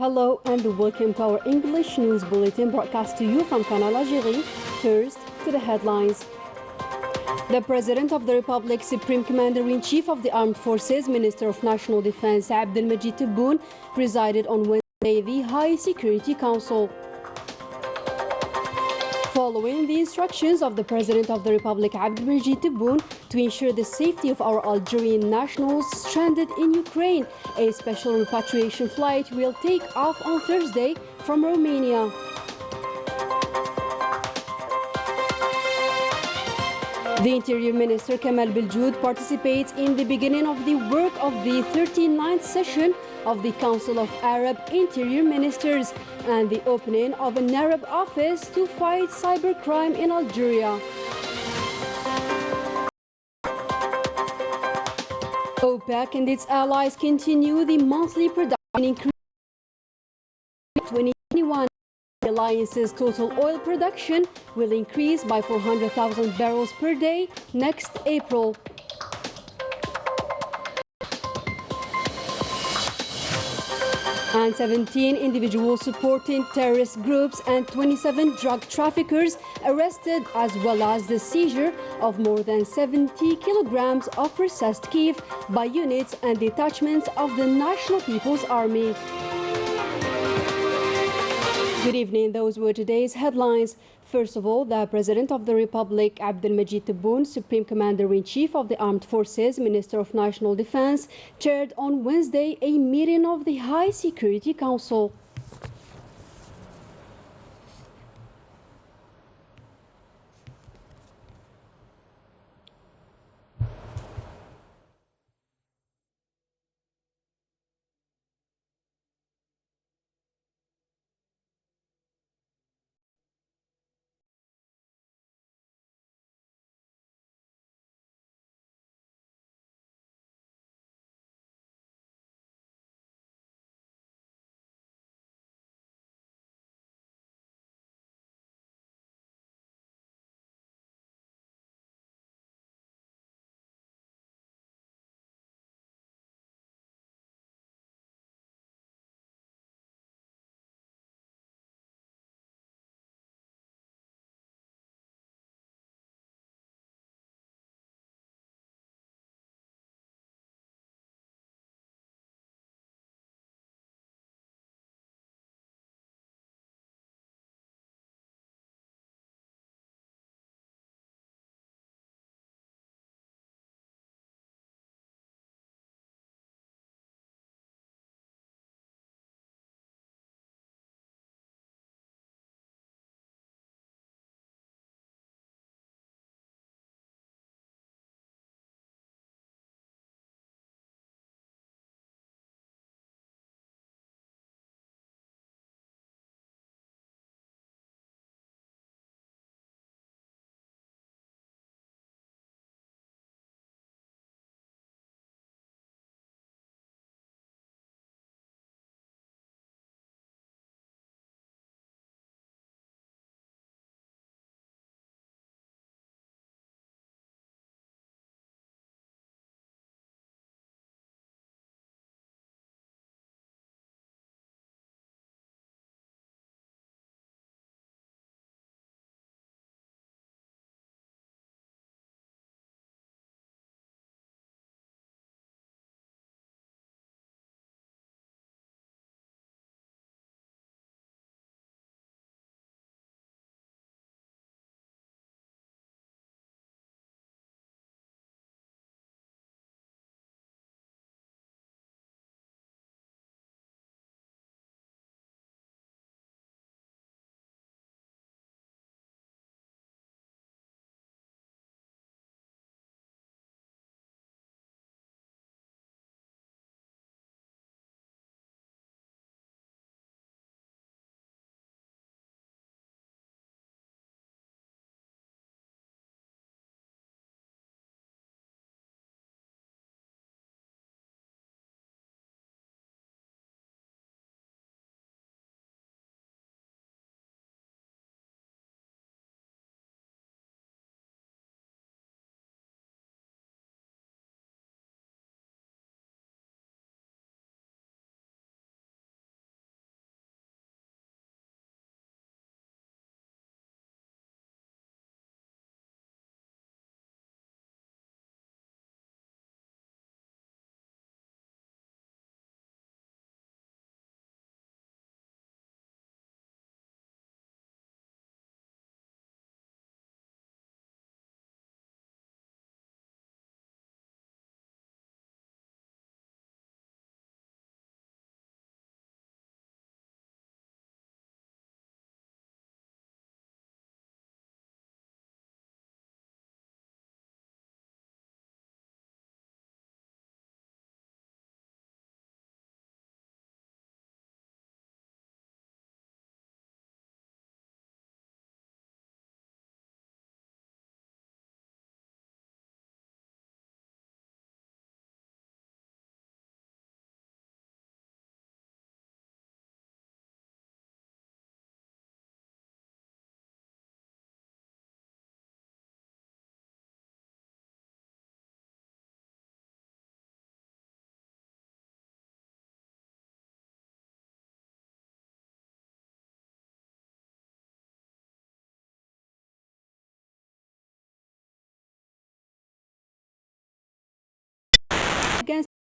Hello and welcome to our English News Bulletin broadcast to you from Canal, Algérie. First, to the headlines. The President of the Republic, Supreme Commander-in-Chief of the Armed Forces, Minister of National Defense Abdelmajid Tebboune, presided on Wednesday the High Security Council. Following the instructions of the President of the Republic, Abdelmajid Tebboune, to ensure the safety of our Algerian nationals stranded in Ukraine, a special repatriation flight will take off on Thursday from Romania. The Interior Minister Canal participates in the beginning of the work of the 39th session of the Council of Arab Interior Ministers and the opening of an Arab office to fight cybercrime in Algeria. OPEC and its allies continue the monthly production increase in 2021. The alliance's total oil production will increase by 400,000 barrels per day next April. And 17 individuals supporting terrorist groups and 27 drug traffickers arrested, as well as the seizure of more than 70 kilograms of processed kiev by units and detachments of the National People's Army. Good evening. Those were today's headlines. First of all, the President of the Republic, Abdelmajid Tebboune, Supreme Commander-in-Chief of the Armed Forces, Minister of National Defense, chaired on Wednesday a meeting of the High Security Council.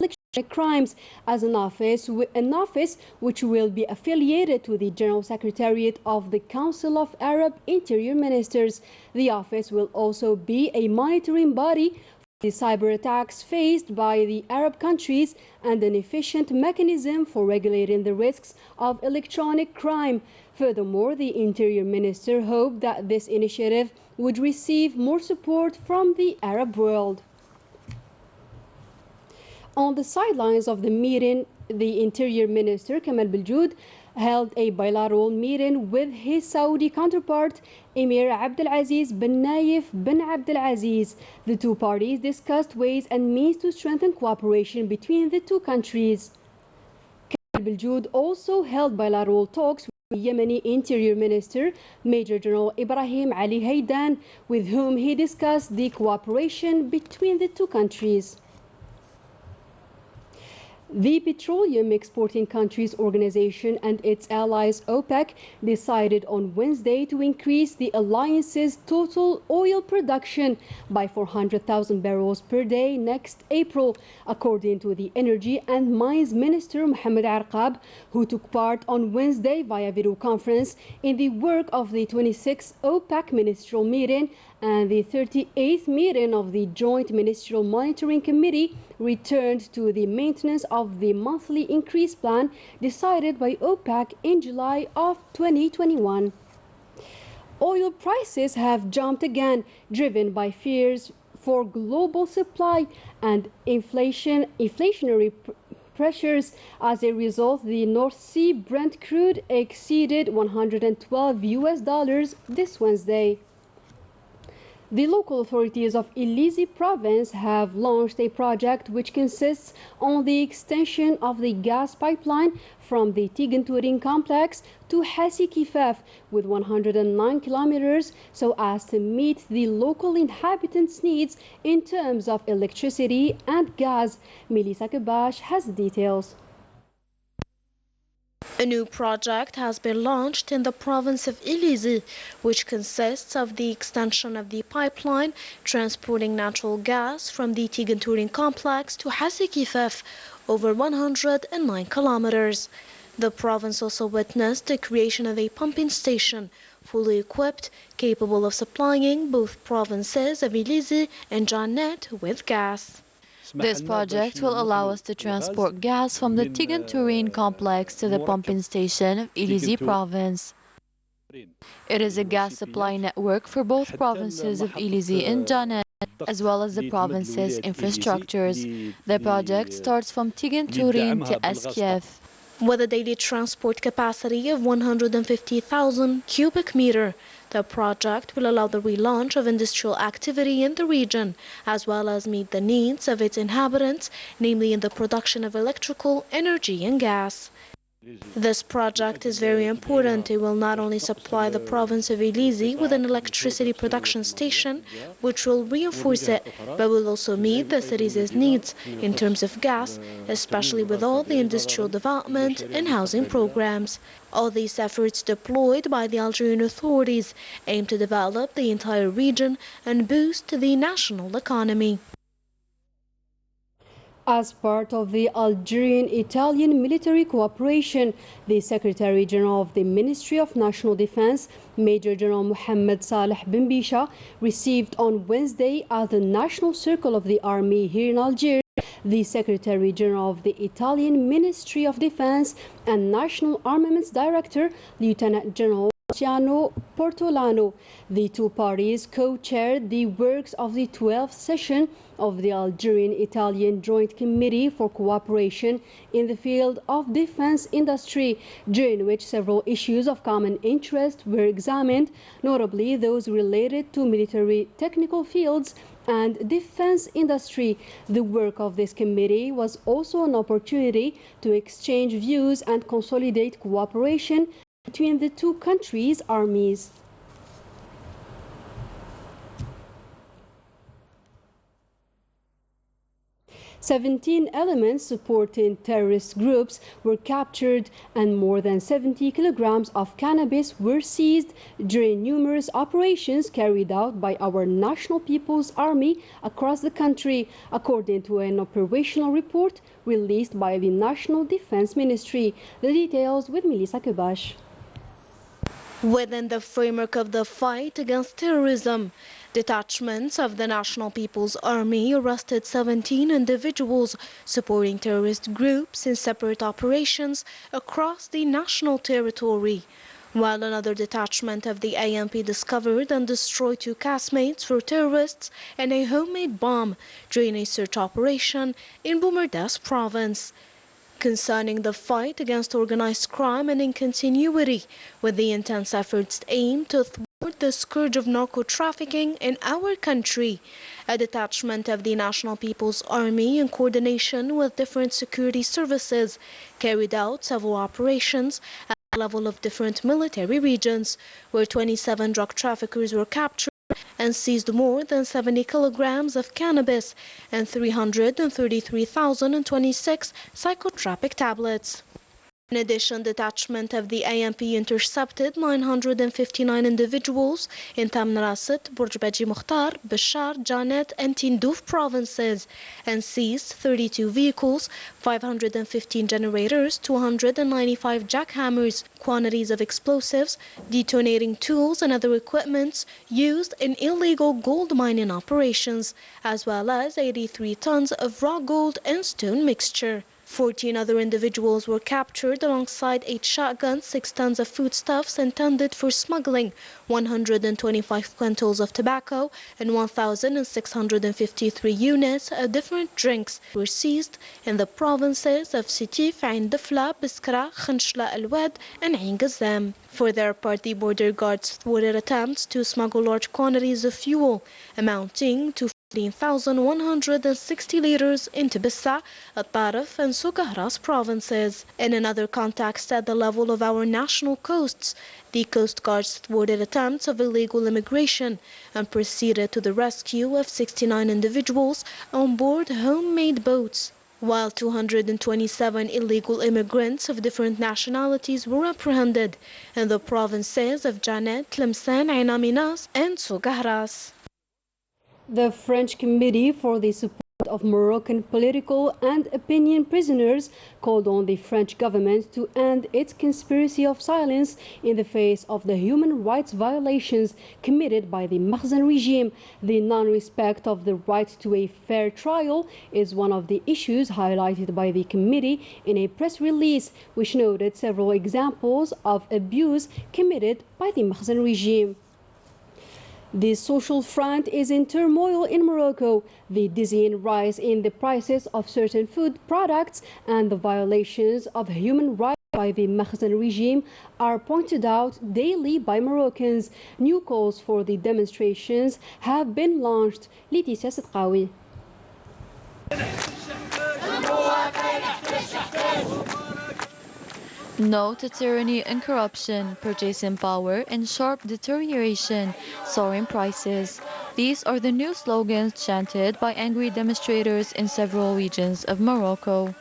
electronic crimes as an office which will be affiliated to the General Secretariat of the Council of Arab Interior Ministers. The office will also be a monitoring body the cyber attacks faced by the Arab countries and an efficient mechanism for regulating the risks of electronic crime. Furthermore, the Interior Minister hoped that this initiative would receive more support from the Arab world. On the sidelines of the meeting, the Interior Minister, Kamal Beljoud, held a bilateral meeting with his Saudi counterpart, Emir Abdulaziz bin Nayef bin Abdulaziz. The two parties discussed ways and means to strengthen cooperation between the two countries. Kamal Beljoud also held bilateral talks with the Yemeni Interior Minister, Major General Ibrahim Ali Haydan, with whom he discussed the cooperation between the two countries. The Petroleum Exporting Countries Organization and its allies OPEC decided on Wednesday to increase the alliance's total oil production by 400,000 barrels per day next April, according to the Energy and Mines Minister Mohammed Arqab, who took part on Wednesday via video conference in the work of the 26th OPEC ministerial meeting and the 38th meeting of the Joint Ministerial Monitoring Committee returned to the maintenance of the monthly increase plan decided by OPEC in July of 2021. Oil prices have jumped again, driven by fears for global supply and inflationary pressures. As a result, the North Sea Brent crude exceeded $112 this Wednesday. The local authorities of Illizi province have launched a project which consists on the extension of the gas pipeline from the Tiganturin complex to Hassi Kifaf with 109 kilometers so as to meet the local inhabitants' needs in terms of electricity and gas. Melissa Kabash has details. A new project has been launched in the province of Illizi, which consists of the extension of the pipeline transporting natural gas from the Tiganturin complex to Hassi Kifaf, over 109 kilometers. The province also witnessed the creation of a pumping station, fully equipped, capable of supplying both provinces of Illizi and Janet with gas. This project will allow us to transport gas from the Tiganturin complex to the pumping station of Illizi province. It is a gas supply network for both provinces of Illizi and Janet, as well as the province's infrastructures. The project starts from Tiganturin to Eskiev. With a daily transport capacity of 150,000 cubic meter, the project will allow the relaunch of industrial activity in the region, as well as meet the needs of its inhabitants, namely in the production of electrical energy and gas. This project is very important. It will not only supply the province of Illizi with an electricity production station, which will reinforce it, but will also meet the city's needs in terms of gas, especially with all the industrial development and housing programs. All these efforts deployed by the Algerian authorities aim to develop the entire region and boost the national economy. As part of the Algerian-Italian military cooperation, the Secretary General of the Ministry of National Defense, Major General Mohammed Saleh bin Bisha, received on Wednesday at the National Circle of the Army here in Algiers the Secretary General of the Italian Ministry of Defense and National Armaments Director, Lieutenant General Luciano Portolano. The two parties co-chaired the works of the 12th session of the Algerian-Italian Joint Committee for Cooperation in the field of defense industry, during which several issues of common interest were examined, notably those related to military technical fields and defense industry. The work of this committee was also an opportunity to exchange views and consolidate cooperation between the two countries' armies. 17 elements supporting terrorist groups were captured and more than 70 kilograms of cannabis were seized during numerous operations carried out by our National People's Army across the country, according to an operational report released by the National Defense Ministry. The details with Melissa Kubash. Within the framework of the fight against terrorism, detachments of the National People's Army arrested 17 individuals supporting terrorist groups in separate operations across the national territory, while another detachment of the ANP discovered and destroyed 2 casemates for terrorists and a homemade bomb during a search operation in Boumerdès province. Concerning the fight against organized crime and in continuity with the intense efforts aimed to thwart the scourge of narco-trafficking in our country, a detachment of the National People's Army in coordination with different security services carried out several operations at the level of different military regions, where 27 drug traffickers were captured and seized more than 70 kilograms of cannabis and 333,026 psychotropic tablets. In addition, detachment of the ANP intercepted 959 individuals in Tamraset, Burj Baji Mukhtar, Bashar, Janet and Tindouf provinces and seized 32 vehicles, 515 generators, 295 jackhammers, quantities of explosives, detonating tools and other equipment used in illegal gold mining operations, as well as 83 tons of raw gold and stone mixture. 14 other individuals were captured alongside 8 shotguns, 6 tons of foodstuffs intended for smuggling, 125 quintals of tobacco, and 1,653 units of different drinks were seized in the provinces of Sétif, Ain Dafla, Biskra, Khanshla Al-Wad, and Ain Gazzam. For their part, the border guards thwarted attempts to smuggle large quantities of fuel, amounting to 15,160 liters into Bissa, At-Tarif and Soukahras provinces. In another context, at the level of our national coasts, the Coast Guards thwarted attempts of illegal immigration and proceeded to the rescue of 69 individuals on board homemade boats, while 227 illegal immigrants of different nationalities were apprehended in the provinces of Janet, Tlemcen, Ain Amenas and Soukahras. The French Committee for the Support of Moroccan Political and Opinion Prisoners called on the French government to end its conspiracy of silence in the face of the human rights violations committed by the Makhzen regime. The non-respect of the right to a fair trial is one of the issues highlighted by the committee in a press release, which noted several examples of abuse committed by the Makhzen regime. The social front is in turmoil in Morocco. The dizzying rise in the prices of certain food products and the violations of human rights by the Makhzen regime are pointed out daily by Moroccans. New calls for the demonstrations have been launched. Laetitia Sedqawi. No to tyranny and corruption, purchasing power, and sharp deterioration, soaring prices. These are the new slogans chanted by angry demonstrators in several regions of Morocco.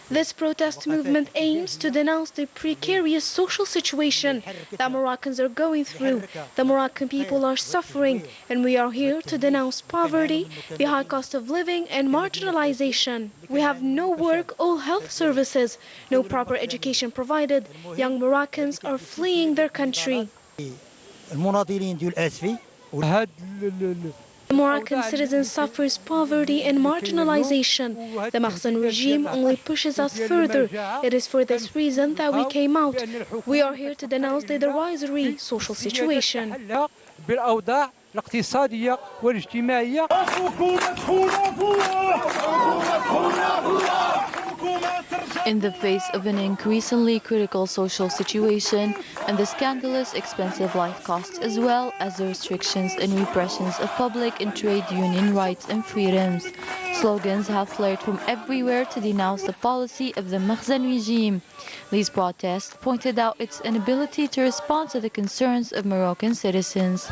This protest movement aims to denounce the precarious social situation that Moroccans are going through. The Moroccan people are suffering, and we are here to denounce poverty, the high cost of living, and marginalization. We have no work or health services, no proper education provided. Young Moroccans are fleeing their country. The Moroccan citizen suffers poverty and marginalization. The Makhzen regime only pushes us further. It is for this reason that we came out. We are here to denounce the derisory social situation. الاقتصادية والاجتماعية. In the face of an increasingly critical social situation and the scandalous expensive life costs, as well as the restrictions and repressions of public and trade union rights and freedoms, slogans have flared from everywhere to denounce the policy of the Makhzen regime. These protests pointed out its inability to respond to the concerns of Moroccan citizens.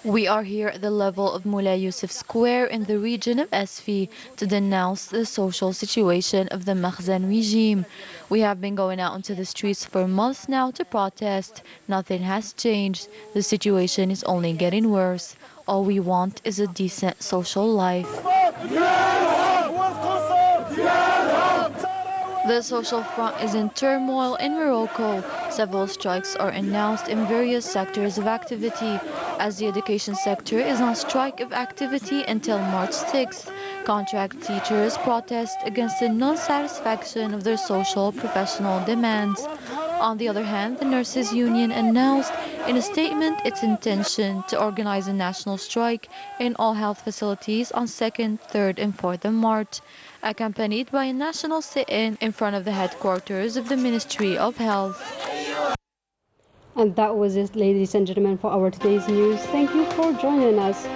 We are here at the level of Moulay Youssef Square in the region of Esfi to denounce the social situation of the Makhzen regime. We have been going out into the streets for months now to protest. Nothing has changed. The situation is only getting worse. All we want is a decent social life. The social front is in turmoil in Morocco. Several strikes are announced in various sectors of activity. As the education sector is on strike of activity until March 6th, contract teachers protest against the non-satisfaction of their social professional demands. On the other hand, the nurses union announced in a statement its intention to organize a national strike in all health facilities on 2nd, 3rd and 4th of March, accompanied by a national sit-in in front of the headquarters of the Ministry of Health. And that was it, ladies and gentlemen, for our today's news. Thank you for joining us.